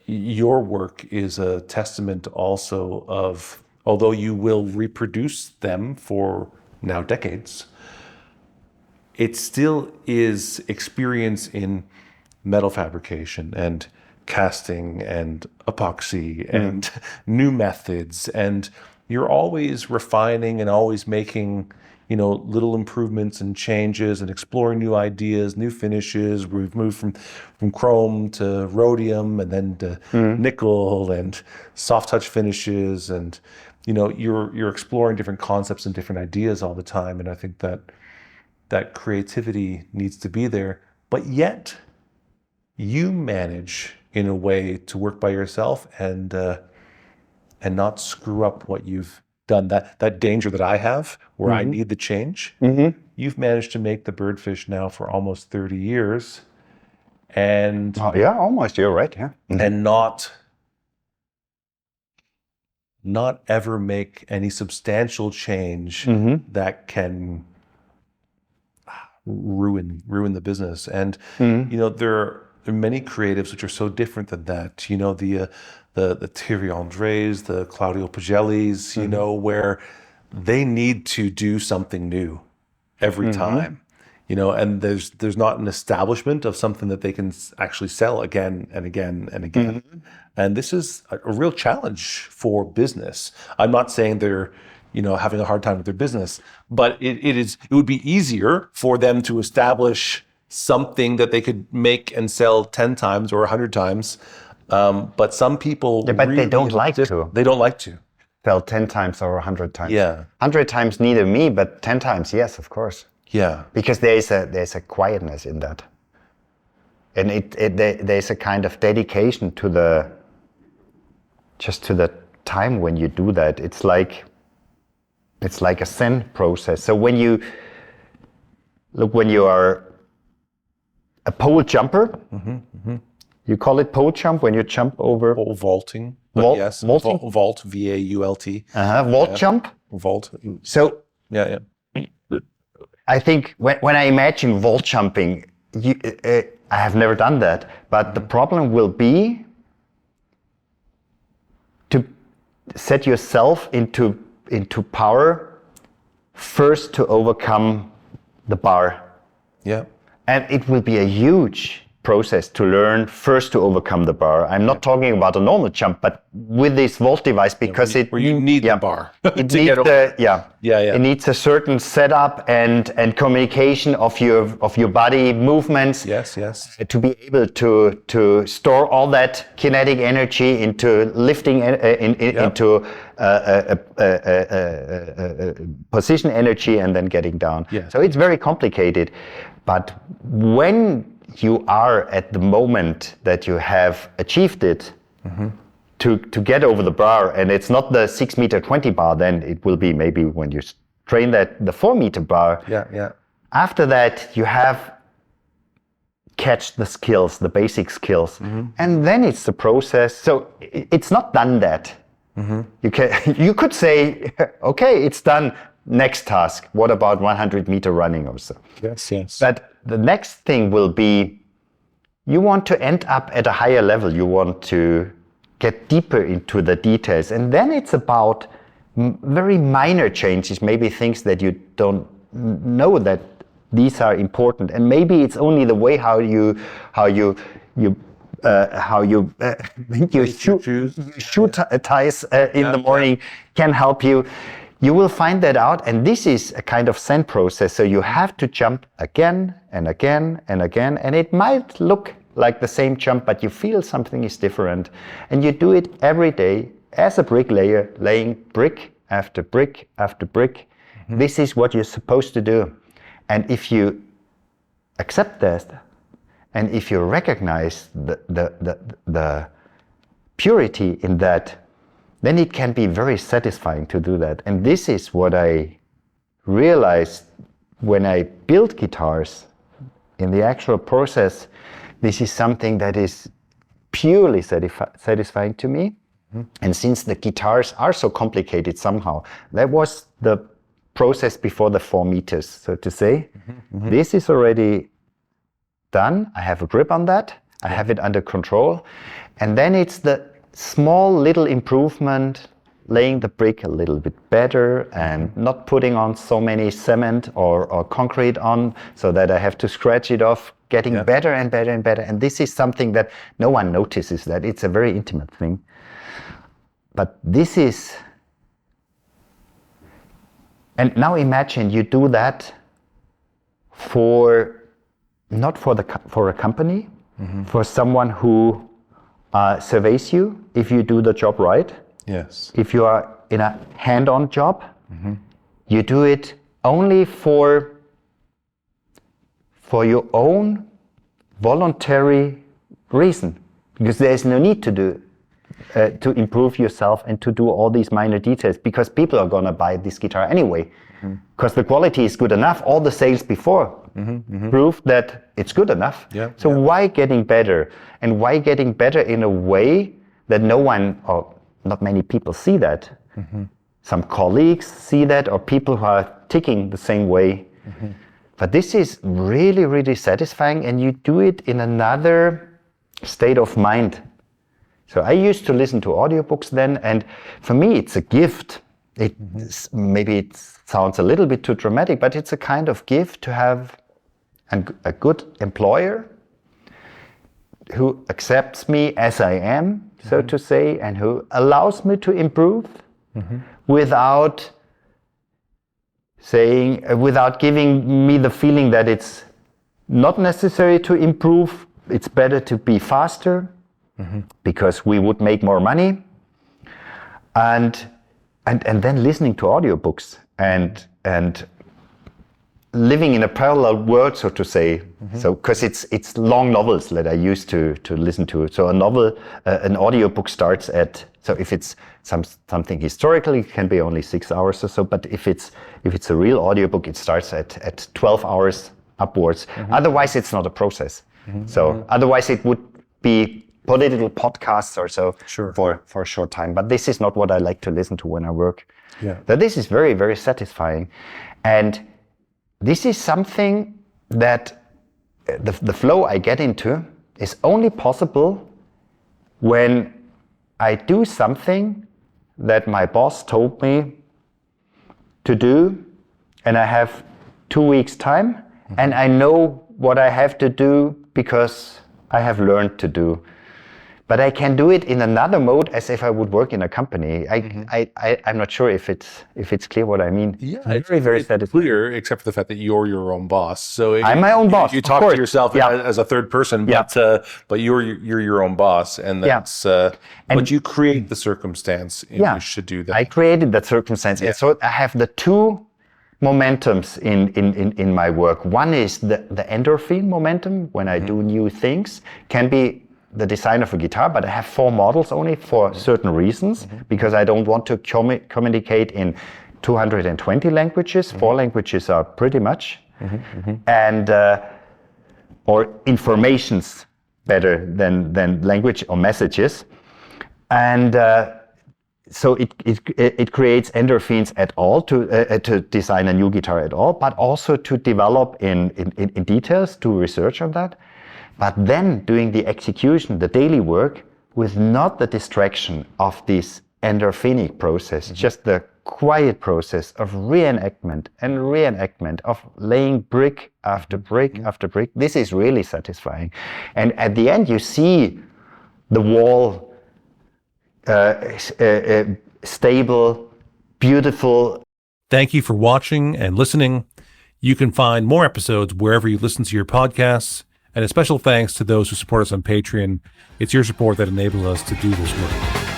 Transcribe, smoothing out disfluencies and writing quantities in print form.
your work is a testament also of, although you will reproduce them for now decades, it still is experience in metal fabrication and casting and epoxy and new methods, and you're always refining and always making, you know, little improvements and changes and exploring new ideas, new finishes. We've moved from chrome to rhodium and then to nickel and soft touch finishes, and you know, you're exploring different concepts and different ideas all the time, and I think that creativity needs to be there, but yet you manage in a way to work by yourself and not screw up what you've done. That danger that I have, where I need the change, you've managed to make the birdfish now for almost 30 years, and almost. You're right. Yeah, and not ever make any substantial change that can ruin the business. And you know, there are many creatives which are so different than that. You know, the Thierry Andres, the Claudio Pagellis, you know, where they need to do something new every time. You know, and there's not an establishment of something that they can actually sell again and again and again. And this is a real challenge for business. I'm not saying they're, you know, having a hard time with their business, but it would be easier for them to establish something that they could make and sell 10 times or 100 times. But some people, but really they don't like to. They don't like to sell 10 times or 100 times. Yeah, 100 times neither me, but 10 times yes, of course. Yeah, because there's a quietness in that, and there's a kind of dedication to the time when you do that. It's like a Zen process. So when you are a pole jumper, you call it pole jump when you jump over. Pole vaulting. Yes, vaulting. Vault, VAULT. Vault jump. Vault. So yeah. I think when I imagine vault jumping, I have never done that, but the problem will be to set yourself into power first to overcome the bar. Yeah. And it will be a huge process to learn first to overcome the bar. I'm not talking about a normal jump, but with this vault device, because where you need the bar. It needs It needs a certain setup and communication of your body movements. Yes. To be able to store all that kinetic energy into lifting into position energy and then getting down. Yeah. So it's very complicated, but when you are at the moment that you have achieved it to get over the bar, and it's not the 6 meter 20 bar, then it will be maybe when you train that the 4 meter bar. Yeah. After that, you have catch the skills, the basic skills, and then it's the process. So it's not done that. You could say, okay, it's done. Next task. What about 100 meter running or so? Yes. But the next thing will be, you want to end up at a higher level. You want to get deeper into the details. And then it's about very minor changes, maybe things that you don't know that these are important. And maybe it's only the way how you shoe ties in the morning can help you. You will find that out, and this is a kind of Zen process. So you have to jump again and again and again, and it might look like the same jump, but you feel something is different. And you do it every day as a bricklayer, laying brick after brick after brick. This is what you're supposed to do. And if you accept that, and if you recognize the purity in that, then it can be very satisfying to do that. And this is what I realized when I built guitars. In the actual process, this is something that is purely satisfying to me. And since the guitars are so complicated somehow, that was the process before the 4 meters, so to say. This is already done. I have a grip on that. I have it under control. And then it's the small little improvement, laying the brick a little bit better and not putting on so many cement or concrete on so that I have to scratch it off, getting better and better and better. And this is something that no one notices, that it's a very intimate thing. But this is, and now imagine you do that not for a company, for someone who surveys you if you do the job right. Yes. If you are in a hand-on job, you do it only for your own voluntary reason, because there is no need to do to improve yourself and to do all these minor details, because people are gonna buy this guitar anyway, because the quality is good enough. All the sales before prove that it's good enough. So why getting better? And why getting better in a way that no one or not many people see that? Some colleagues see that, or people who are ticking the same way. But this is really, really satisfying, and you do it in another state of mind. So I used to listen to audiobooks then, and for me it's a gift. Maybe it sounds a little bit too dramatic, but it's a kind of gift to have a good employer who accepts me as I am, so to say, and who allows me to improve without giving me the feeling that it's not necessary to improve. It's better to be faster because we would make more money. And then listening to audiobooks and living in a parallel world, so to say. So, because it's long novels that I used to listen to. So a novel, an audiobook starts at, so if it's something historical, it can be only 6 hours or so. But if it's a real audiobook, it starts at 12 hours upwards. Otherwise, it's not a process. So otherwise, it would be political podcasts or so for a short time. But this is not what I like to listen to when I work. But this is very, very satisfying. And this is something that the flow I get into is only possible when I do something that my boss told me to do, and I have 2 weeks time, and I know what I have to do because I have learned to do. But I can do it in another mode as if I would work in a company. I'm not sure if it's clear what I mean. Yeah, it's very satisfying. Clear, except for the fact that you're your own boss. So I'm my own boss. You talk to yourself as a third person, but you're your own boss, and that's. But you create the circumstance in which to do that. I created that circumstance, and so I have the two momentums in my work. One is the endorphin momentum when I do new things. Can be the design of a guitar, but I have 4 models only for certain reasons, because I don't want to communicate in 220 languages. 4 languages are pretty much, and or informations better than language or messages, and so it creates endorphins at all to design a new guitar at all, but also to develop in details, do research on that. But then doing the execution, the daily work, with not the distraction of this endorphinic process, just the quiet process of reenactment, of laying brick after brick after brick. This is really satisfying. And at the end, you see the wall stable, beautiful. Thank you for watching and listening. You can find more episodes wherever you listen to your podcasts. And a special thanks to those who support us on Patreon. It's your support that enables us to do this work.